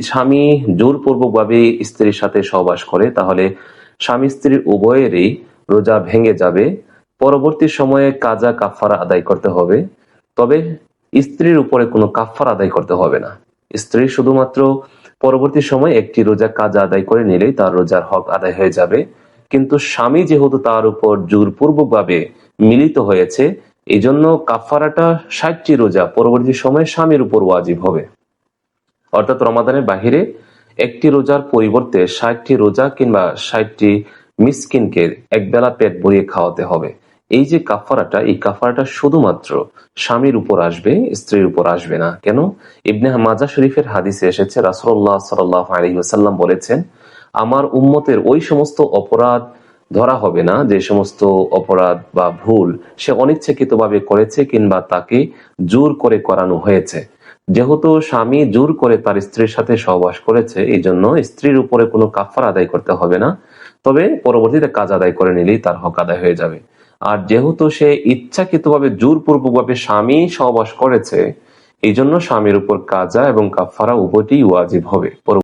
স্বামী জোরপূর্বকভাবে স্ত্রীর সাথে সহবাস করে তাহলে স্বামী স্ত্রীর উভয়েরই রোজা ভেঙে যাবে। পরবর্তী সময়ে কাজা কাফারা আদায় করতে হবে, তবে স্ত্রীর উপরে কোনো কাফারা আদায় করতে হবে না। স্ত্রী শুধুমাত্র পরবর্তী সময় একটি রোজা কাজা আদায় করে নিলেই তার রোজার হক আদায় হয়ে যাবে। কিন্তু স্বামী যেহেতু তার উপর জোরপূর্বকভাবে মিলিত হয়েছে, এই জন্য কাফারাটা 60টি রোজা পরবর্তী সময়ে স্বামীর উপর ওয়াজিব হবে। অর্থাৎ রমাদানের বাহিরে একটি রোজার পরিবর্তে 60টি রোজা কিংবা 60টি মিসকিনকে একবেলা পেট ভরিয়ে খাওয়াতে হবে। এই যে কাফারাটা, এই কাফারাটা শুধুমাত্র স্বামীর উপর আসবে, স্ত্রীর উপর আসবে না। কেন? ইবনে মাজাহ শরীফের হাদিসে এসেছে, রাসূলুল্লাহ সাল্লাল্লাহু আলাইহি ওয়াসাল্লাম বলেছেন, আমার উম্মতের ওই সমস্ত অপরাধ ধরা হবে না যে সমস্ত অপরাধ বা ভুল সে অনিচ্ছাকৃতভাবে করেছে কিংবা তাকে জোর করে করানো হয়েছে। যেহেতু স্বামী জোর করে তার স্ত্রীর সাথে সহবাস করেছে, এই জন্য স্ত্রীর উপরে কোনো কাফারা আদায় করতে হবে না, তবে পরবর্তীতে কাজ আদায় করে নিলেই তার হক আদায় হয়ে যাবে। আর যেহেতু সে ইচ্ছাকৃতভাবে জোরপূর্বকভাবে স্বামী সহবাস করেছে, এই জন্য স্বামীর উপর কাজা এবং কাফারা উভয়টি ওয়াজিব হবে।